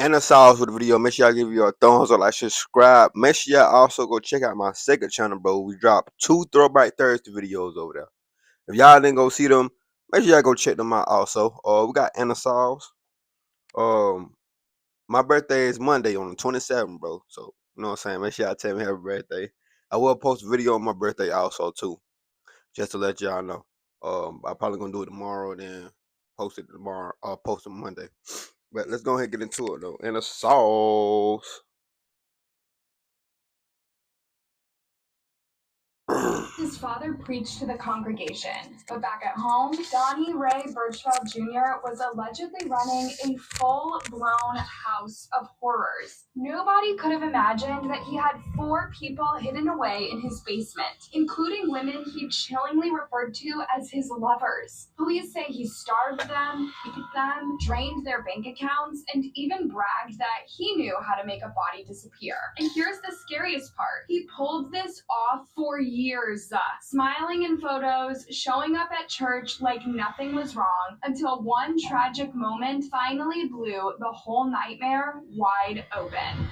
and a sauce with the video. Make sure y'all give you a thumbs up, like, subscribe. Make sure y'all also go check out my second channel, bro. We dropped 2 Throwback Thursday videos over there. If y'all didn't go see them, make sure y'all go check them out also. We got Anna sauce. My birthday is Monday on the 27th, bro. So you know what I'm saying. Make sure y'all tell me happy birthday. I will post a video on my birthday also too, just to let y'all know. I'm probably gonna do it tomorrow, then post it tomorrow. Post it Monday. But let's go ahead and get into it though. And a sauce. His father preached to the congregation, but back at home, Donnie Ray Birchfeld Jr. was allegedly running a full-blown house of horrors. Nobody could have imagined that he had 4 people hidden away in his basement, including women he chillingly referred to as his lovers. Police say he starved them, beat them, drained their bank accounts, and even bragged that he knew how to make a body disappear. And here's the scariest part. He pulled this off for years, smiling in photos, showing up at church like nothing was wrong, until one tragic moment finally blew the whole nightmare wide open.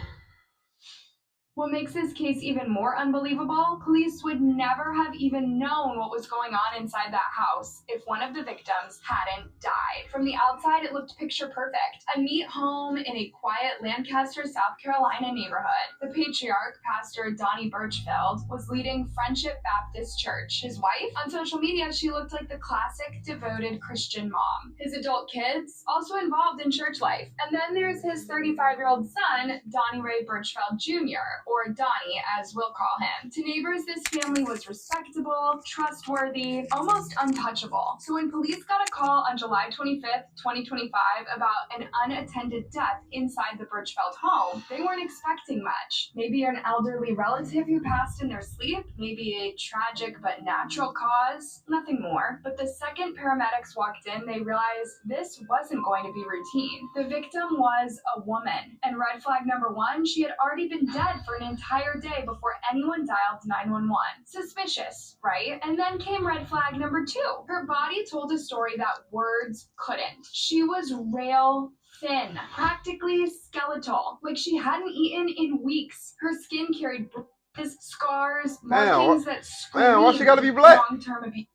What makes this case even more unbelievable, police would never have even known what was going on inside that house if one of the victims hadn't died. From the outside, it looked picture perfect. A neat home in a quiet Lancaster, South Carolina neighborhood. The patriarch, Pastor Donnie Birchfeld, was leading Friendship Baptist Church. His wife? On social media, she looked like the classic devoted Christian mom. His adult kids? Also involved in church life. And then there's his 35-year-old son, Donnie Ray Birchfeld Jr., or Donnie, as we'll call him. To neighbors, this family was respectable, trustworthy, almost untouchable. So when police got a call on July 25th, 2025 about an unattended death inside the Birchfeld home, they weren't expecting much. Maybe an elderly relative who passed in their sleep, maybe a tragic but natural cause, nothing more. But the second paramedics walked in, they realized this wasn't going to be routine. The victim was a woman, and red flag number 1, she had already been dead for an entire day before anyone dialed 911. Suspicious, right? And then came red flag number 2. Her body told a story that words couldn't. She was rail thin, practically skeletal, like she hadn't eaten in weeks. Her skin carried bruises, scars, markings that screamed why she gotta be black? long-term abuse.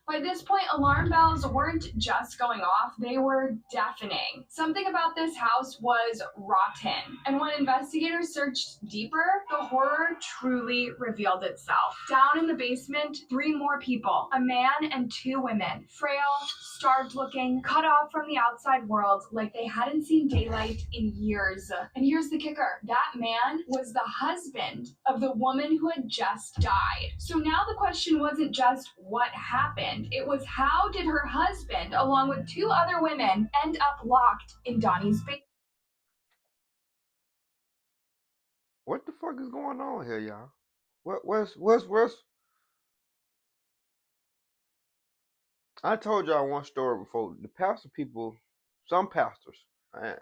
By this point, alarm bells weren't just going off, they were deafening. Something about this house was rotten, and when investigators searched deeper, the horror truly revealed itself. Down in the basement, 3 more people, a man and 2 women, frail, starved looking, cut off from the outside world like they hadn't seen daylight in years. And here's the kicker, that man was the husband of the woman who had just died. So now the question wasn't just what happened, it was how did her husband, along with 2 other women, end up locked in Donnie's basement? What the fuck is going on here, y'all? Where's I told y'all one story before. The pastor people, some pastors, uh,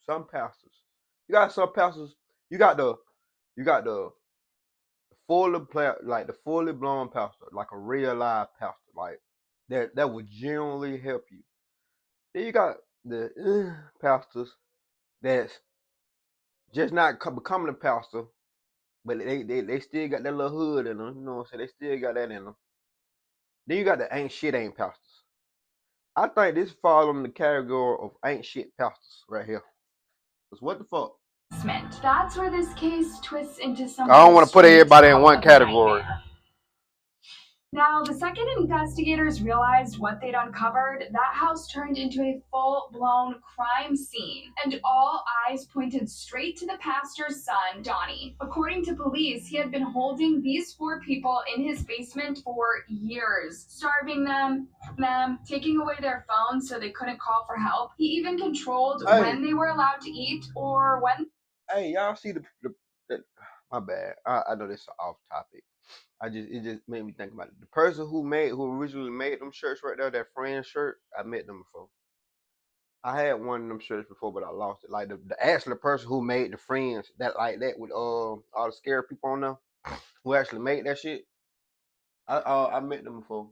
some pastors. You got some pastors. You got the fully play, like the fully blown pastor, like a real live pastor, like that would genuinely help you. Then you got the pastors that's just not becoming a pastor, but they still got that little hood in them. You know what I'm saying? They still got that in them. Then you got the ain't pastors. I think this falls on the category of ain't shit pastors right here. Cause what the fuck? That's where this case twists into something. I don't want to put everybody in one category. Now, the second investigators realized what they'd uncovered, that house turned into a full-blown crime scene, and all eyes pointed straight to the pastor's son, Donnie. According to police, he had been holding these 4 people in his basement for years, starving them, taking away their phones so they couldn't call for help. He even controlled when they were allowed to eat or when... Hey, y'all see the my bad. I know this is off topic. It just made me think about it. The person who originally made them shirts right there, that friend shirt, I met them before. I had one of them shirts before, but I lost it. Like the actual person who made the friends that like that with all the scary people on them, who actually made that shit. I met them before.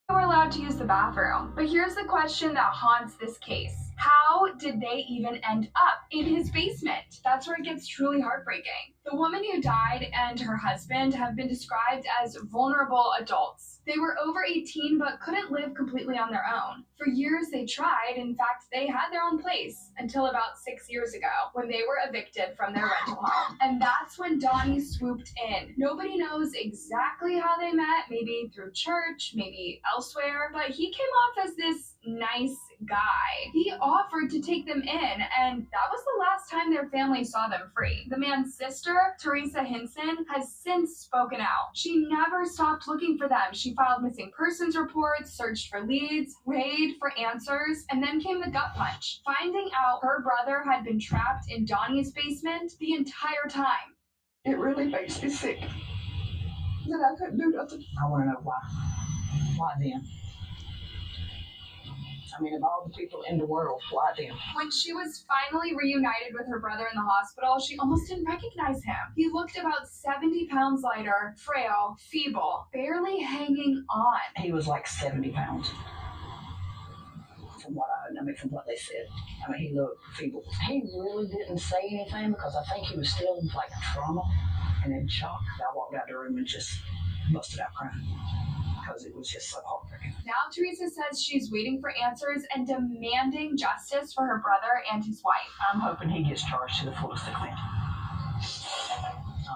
They were allowed to use the bathroom. But here's the question that haunts this case. How did they even end up in his basement? That's where it gets truly heartbreaking. The woman who died and her husband have been described as vulnerable adults. They were over 18 but couldn't live completely on their own. For years they tried. In fact, they had their own place until about 6 years ago when they were evicted from their rental home. And that's when Donnie swooped in. Nobody knows exactly how they met, maybe through church, maybe elsewhere, but he came off as this nice guy. He offered to take them in, and that was the last time their family saw them free. The man's sister, Teresa Hinson, has since spoken out. She never stopped looking for them. She filed missing persons reports, searched for leads, prayed for answers, and then came the gut punch, finding out her brother had been trapped in Donnie's basement the entire time. It really makes me sick that I couldn't do nothing. I want to know why. Why them? I mean, of all the people in the world, why them? When she was finally reunited with her brother in the hospital, she almost didn't recognize him. He looked about 70 pounds lighter, frail, feeble, barely hanging on. He was like 70 pounds. From what they said. I mean, he looked feeble. He really didn't say anything because I think he was still in like trauma and in shock. I walked out the room and just busted out crying because it was just so heartbreaking. Now Teresa says she's waiting for answers and demanding justice for her brother and his wife. I'm hoping he gets charged to the fullest extent.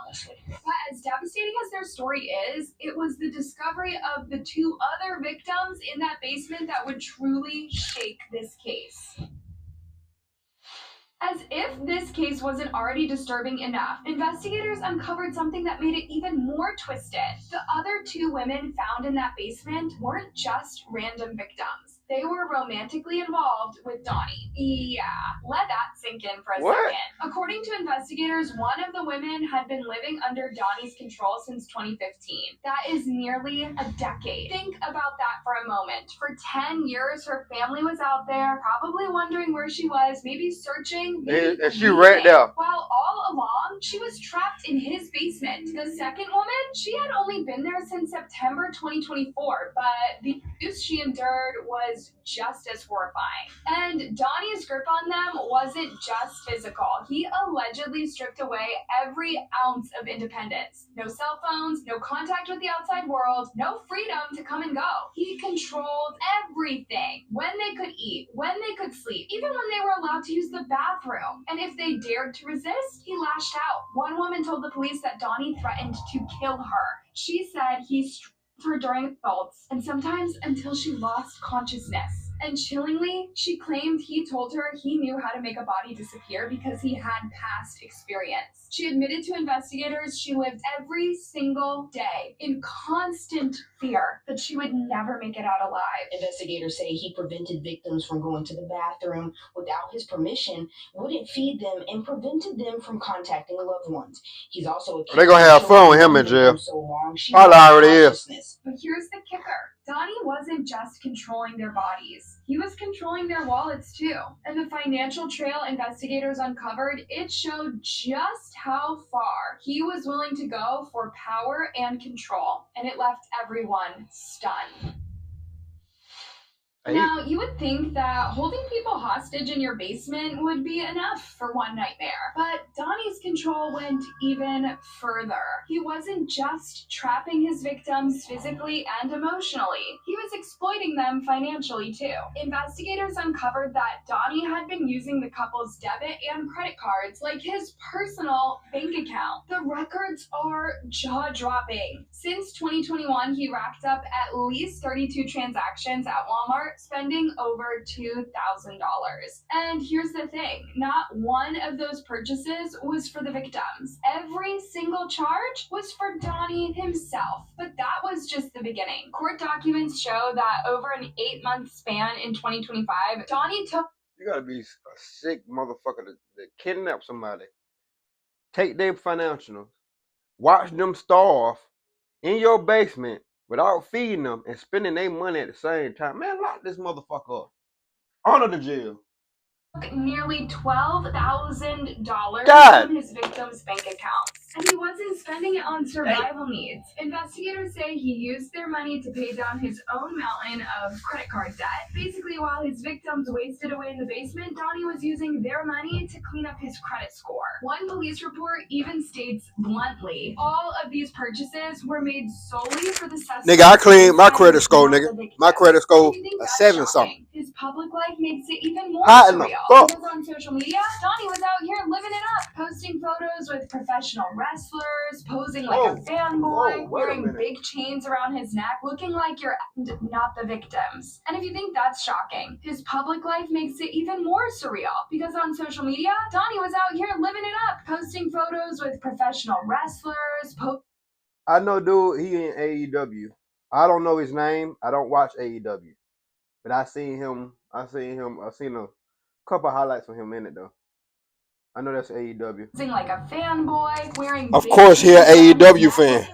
Honestly. But as devastating as their story is, it was the discovery of the two other victims in that basement that would truly shake this case. As if this case wasn't already disturbing enough, investigators uncovered something that made it even more twisted. The other two women found in that basement weren't just random victims. They were romantically involved with Donnie. Yeah, let that sink in for a second. According to investigators, one of the women had been living under Donnie's control since 2015. That is nearly a decade. Think about that for a moment. For 10 years, her family was out there, probably wondering where she was, maybe searching, maybe And she right there. While all along, she was trapped in his basement. The second woman, she had only been there since September 2024, but the abuse she endured was just as horrifying. And Donnie's grip on them wasn't just physical. He allegedly stripped away every ounce of independence. No cell phones, no contact with the outside world, no freedom to come and go. He controlled everything. When they could eat, when they could sleep, even when they were allowed to use the bathroom. And if they dared to resist, he lashed out. One woman told the police that Donnie threatened to kill her. She said he her during assaults, and sometimes until she lost consciousness. And chillingly, she claimed he told her he knew how to make a body disappear because he had past experience. She admitted to investigators she lived every single day in constant fear that she would never make it out alive. Investigators say he prevented victims from going to the bathroom without his permission, wouldn't feed them, and prevented them from contacting loved ones. He's also they're gonna have fun with him in jail. So long, Probably already is. But here's the kicker. Donnie wasn't just controlling their bodies. He was controlling their wallets too. And the financial trail investigators uncovered, it showed just how far he was willing to go for power and control. And it left everyone stunned. Now, you would think that holding people hostage in your basement would be enough for one nightmare. But Donnie's control went even further. He wasn't just trapping his victims physically and emotionally. He was exploiting them financially too. Investigators uncovered that Donnie had been using the couple's debit and credit cards like his personal bank account. The records are jaw-dropping. Since 2021, he racked up at least 32 transactions at Walmart, spending over $2,000. And here's the thing, not one of those purchases was for the victims. Every single charge was for Donnie himself. But that was just the beginning. Court documents show that over an 8-month span in 2025, Donnie took... You gotta be a sick motherfucker to kidnap somebody, take their financials, watch them starve in your basement without feeding them and spending their money at the same time. Man, lock this motherfucker up. Honor the jail. Nearly $12,000 from his victims' bank accounts. and he wasn't spending it on survival needs. Investigators say he used their money to pay down his own mountain of credit card debt. Basically, while his victims wasted away in the basement, Donnie was using their money to clean up his credit score. One police report even states bluntly, all of these purchases were made solely for the suspect. Nigga, I cleaned my credit score, nigga. My credit score a 7 something. His public life makes it even more Hot in the surreal. fuck. Because on social media, Donnie was out here living it up, posting photos with professional wrestlers, posing like a fanboy, wearing big chains around his neck, looking like you're not the victims. And if you think that's shocking, his public life makes it even more surreal. Because on social media, Donnie was out here living it up, posting photos with professional wrestlers. I know, dude, he in AEW. I don't know his name. I don't watch AEW. But I seen a couple highlights of him in it though. I know that's AEW. Like a fanboy, wearing. Of course, he an AEW fan.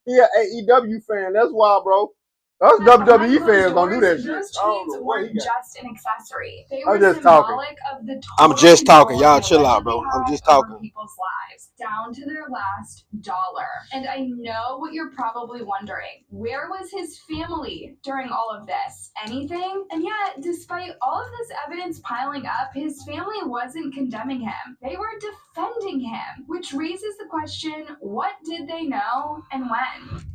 He an AEW fan. That's why, bro. Those WWE fans don't do that shit. Those chains weren't just an accessory. They I'm were just symbolic of the I'm just talking. Y'all chill out, bro. I'm just talking. People's lives down to their last dollar. And I know what you're probably wondering. Where was his family during all of this? Anything? And yet, despite all of this evidence piling up, his family wasn't condemning him. They were defending him, which raises the question, what did they know and when?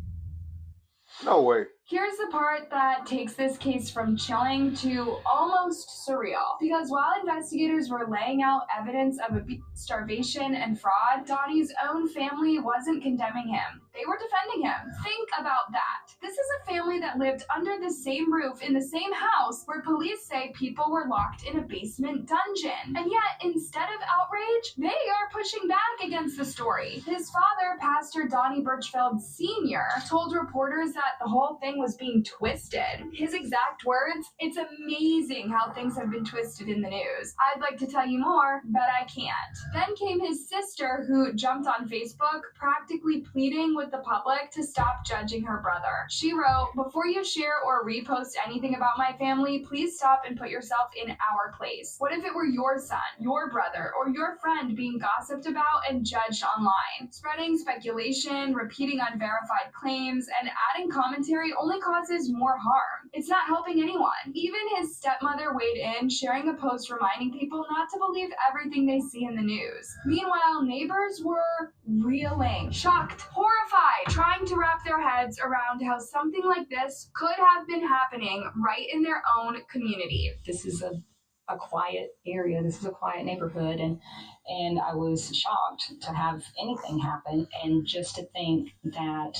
No way. Here's the part that takes this case from chilling to almost surreal. Because while investigators were laying out evidence of starvation and fraud, Donnie's own family wasn't condemning him. They were defending him. Think about that. This is a family that lived under the same roof in the same house where police say people were locked in a basement dungeon. And yet, instead of outrage, they are pushing back against the story. His father, Pastor Donnie Birchfield Sr., told reporters that the whole thing was being twisted. His exact words, "It's amazing how things have been twisted in the news. I'd like to tell you more, but I can't." Then came his sister, who jumped on Facebook, practically pleading with the public to stop judging her brother. She wrote, "Before you share or repost anything about my family, please stop and put yourself in our place. What if it were your son, your brother, or your friend being gossiped about and judged online? Spreading speculation, repeating unverified claims, and adding commentary only causes more harm. It's not helping anyone." Even his stepmother weighed in, sharing a post reminding people not to believe everything they see in the news. Meanwhile, neighbors were reeling, shocked, horrified, trying to wrap their heads around how something like this could have been happening right in their own community. This is a quiet area. This is a quiet neighborhood, and I was shocked to have anything happen, and just to think that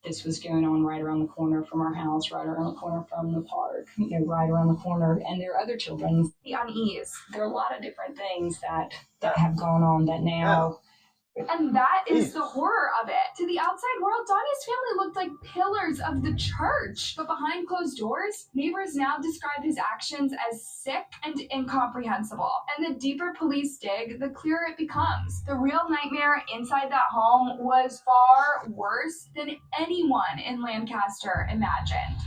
this was going on right around the corner from our house, right around the corner from the park, right around the corner, and there are other children. The unease. There are a lot of different things that have gone on that now. And that is the horror of it. To the outside world, Donnie's family looked like pillars of the church. But behind closed doors, neighbors now describe his actions as sick and incomprehensible. And the deeper police dig, the clearer it becomes. The real nightmare inside that home was far worse than anyone in Lancaster imagined.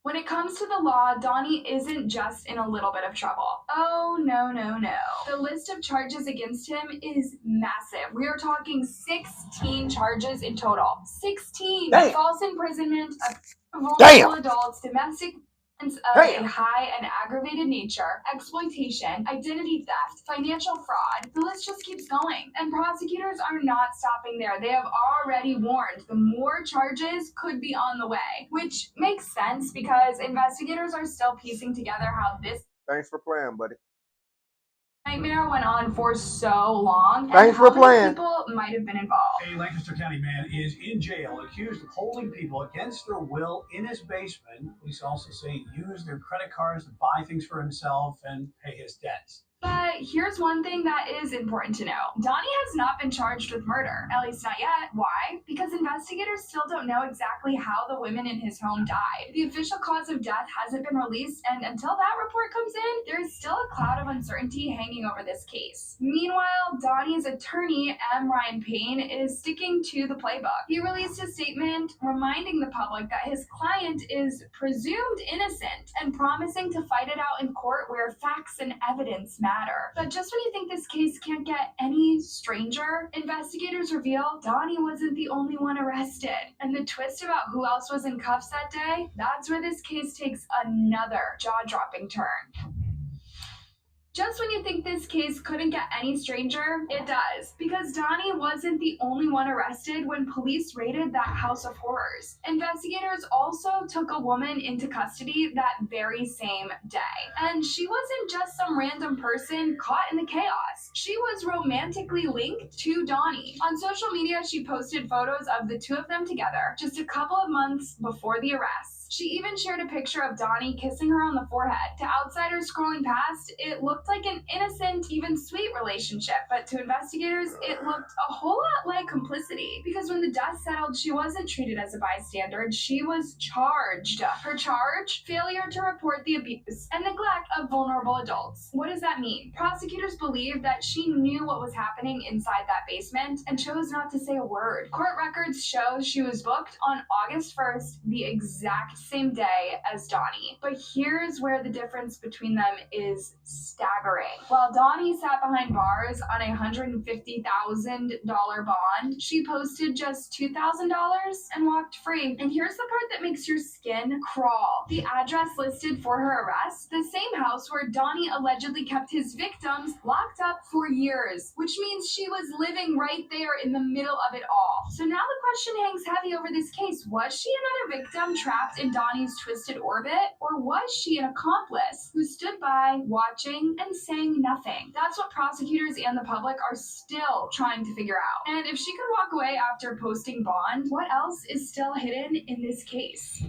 When it comes to the law, Donnie isn't just in a little bit of trouble. Oh, no, no, no. The list of charges against him is massive. We are talking 16 charges in total. 16! Damn. False imprisonment of vulnerable adults, domestic of a high and aggravated nature, exploitation, identity theft, financial fraud. The list just keeps going. And prosecutors are not stopping there. They have already warned the more charges could be on the way, which makes sense because investigators are still piecing together how this Thanks for playing, buddy. nightmare went on for so long. Thanks for playing. People might have been involved. A Lancaster County man is in jail accused of holding people against their will in his basement. Police also say he used their credit cards to buy things for himself and pay his debts. But here's one thing that is important to know. Donnie has not been charged with murder, at least not yet. Why? Because investigators still don't know exactly how the women in his home died. The official cause of death hasn't been released, and until that report comes in, there is still a cloud of uncertainty hanging over this case. Meanwhile, Donnie's attorney, M. Ryan Payne, is sticking to the playbook. He released a statement reminding the public that his client is presumed innocent and promising to fight it out in court where facts and evidence matter. matter. But just when you think this case can't get any stranger, investigators reveal Donnie wasn't the only one arrested. And the twist about who else was in cuffs that day, that's where this case takes another jaw-dropping turn. Just when you think this case couldn't get any stranger, it does. Because Donnie wasn't the only one arrested when police raided that house of horrors. Investigators also took a woman into custody that very same day. And she wasn't just some random person caught in the chaos. She was romantically linked to Donnie. On social media, she posted photos of the two of them together just a couple of months before the arrest. She even shared a picture of Donnie kissing her on the forehead. To outsiders scrolling past, it looked like an innocent, even sweet relationship, but to investigators, it looked a whole lot like complicity. Because when the dust settled, she wasn't treated as a bystander, she was charged. Her charge? Failure to report the abuse and neglect of vulnerable adults. What does that mean? Prosecutors believe that she knew what was happening inside that basement and chose not to say a word. Court records show she was booked on August 1st, the exact same day as Donnie. But here's where the difference between them is staggering. While Donnie sat behind bars on a $150,000 bond, she posted just $2,000 and walked free. And here's the part that makes your skin crawl. The address listed for her arrest, the same house where Donnie allegedly kept his victims locked up for years, which means she was living right there in the middle of it all. So now the question hangs heavy over this case. Was she another victim trapped in Donnie's twisted orbit, or was she an accomplice who stood by watching and saying nothing? That's what prosecutors and the public are still trying to figure out. And if she could walk away after posting bond, what else is still hidden in this case?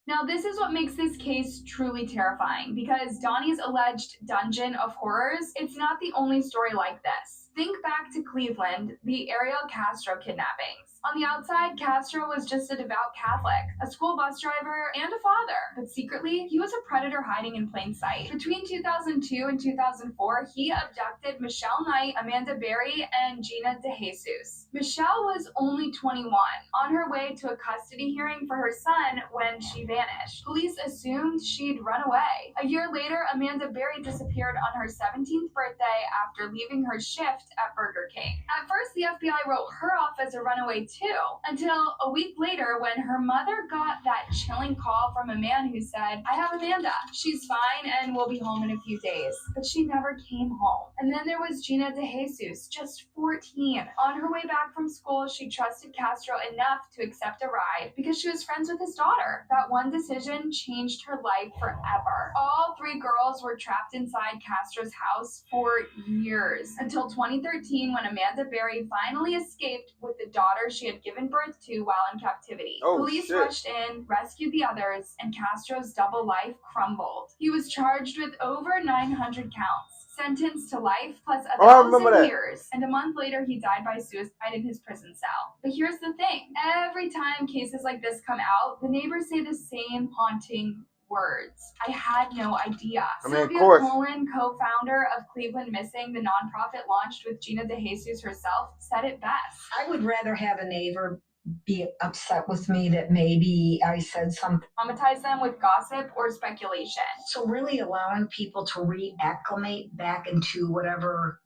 Now, this is what makes this case truly terrifying, because Donnie's alleged dungeon of horrors, it's not the only story like this. Think back to Cleveland, the Ariel Castro kidnappings. On the outside, Castro was just a devout Catholic, a school bus driver, and a father. But secretly, he was a predator hiding in plain sight. Between 2002 and 2004, he abducted Michelle Knight, Amanda Berry, and Gina DeJesus. Michelle was only 21, on her way to a custody hearing for her son when she vanished. Police assumed she'd run away. A year later, Amanda Berry disappeared on her 17th birthday after leaving her shift at Burger King. At first, the FBI wrote her off as a runaway too, until a week later when her mother got that chilling call from a man who said, "I have Amanda. She's fine and will be home in a few days." But she never came home. And then there was Gina DeJesus, just 14. On her way back from school, she trusted Castro enough to accept a ride because she was friends with his daughter. That one decision changed her life forever. All three girls were trapped inside Castro's house for years, until 2013 when Amanda Berry finally escaped with the daughter she had given birth to while in captivity. Police rushed in, rescued the others, and Castro's double life crumbled. He was charged with over 900 counts, sentenced to life plus 1,000 years, and a month later he died by suicide in his prison cell. But here's the thing, every time cases like this come out, the neighbors say the same haunting words. "I had no idea." Sylvia Cohen, co-founder of Cleveland Missing, the nonprofit launched with Gina DeJesus herself, said it best. I would rather have a neighbor be upset with me that maybe I said something. Traumatize them with gossip or speculation. So really allowing people to reacclimate back into whatever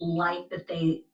light that they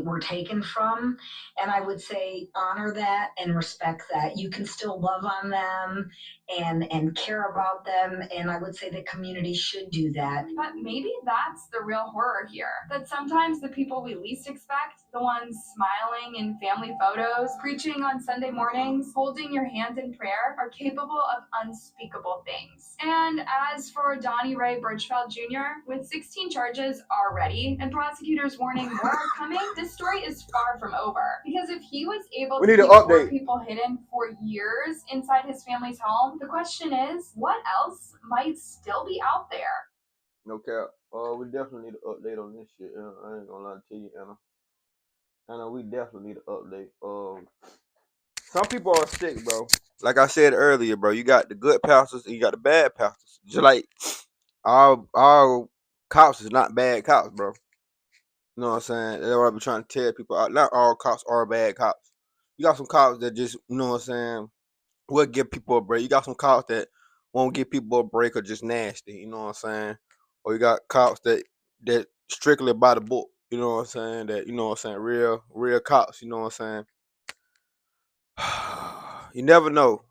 were taken from, and I would say honor that and respect that. You can still love on them and care about them, and I would say the community should do that. But maybe that's the real horror here, that sometimes the people we least expect, the ones smiling in family photos, preaching on Sunday mornings, holding your hand in prayer, are capable of unspeakable things. And as for Donnie Ray Birchfeld Jr., with 16 charges already and prosecutors warning more are coming, this story is far from over. Because if he was able to keep more people hidden for years inside his family's home, the question is, what else might still be out there? No cap. We definitely need an update on this shit. I ain't gonna lie to you, Anna. Anna, we definitely need an update. Some people are sick, bro. Like I said earlier, bro. You got the good pastors and you got the bad pastors. Just like our cops is not bad cops, bro. You know what I'm saying? That's what I be trying to tell people. Not all cops are bad cops. You got some cops that just, you know what I'm saying, will give people a break. You got some cops that won't give people a break or just nasty. You know what I'm saying? or you got cops that strictly by the book. You know what I'm saying? That you know what I'm saying? Real cops. You know what I'm saying? You never know.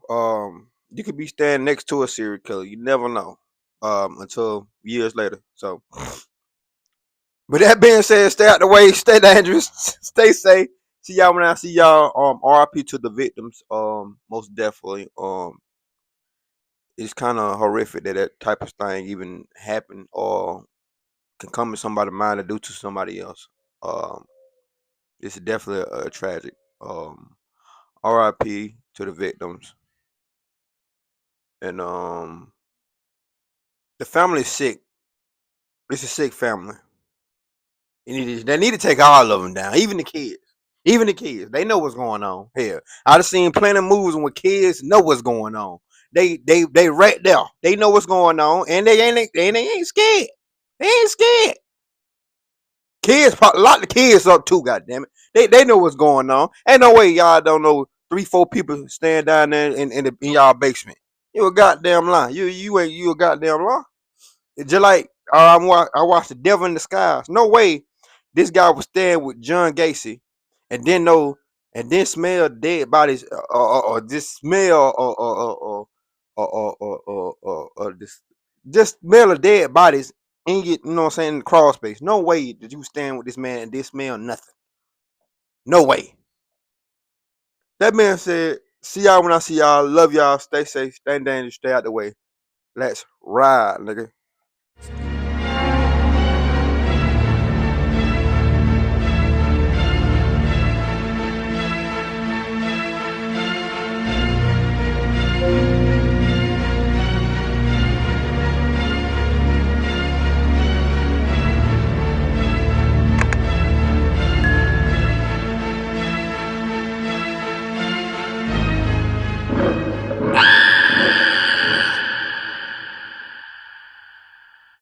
You could be standing next to a serial killer. You never know. Until years later. So, but that being said, stay out the way, stay dangerous, stay safe. See y'all when I see y'all. RIP to the victims. Most definitely. It's kind of horrific that that type of thing even happened or can come to somebody's mind to do to somebody else. Um, it's definitely a tragic. RIP to the victims, and the family's sick. It's a sick family. They need to take all of them down, even the kids. Even the kids, they know what's going on. Here, I've seen plenty of movies where kids know what's going on. They right there. They know what's going on, and they ain't scared. They ain't scared. Kids, lock the kids up too. Goddamn it, they know what's going on. Ain't no way y'all don't know 3-4 people stand down there in y'all basement. You a goddamn lie. You a goddamn lie. It's just like I watched The Devil in Disguise. No way, this guy was staying with John Gacy, and then know and then smell dead bodies, or just smell or this just smell of dead bodies and get you know what I'm saying in the crawl space. No way did you stand with this man and this smell nothing. No way. That man said, "See y'all when I see y'all. Love y'all. Stay safe. Stay dangerous. Stay out the way. Let's ride, nigga."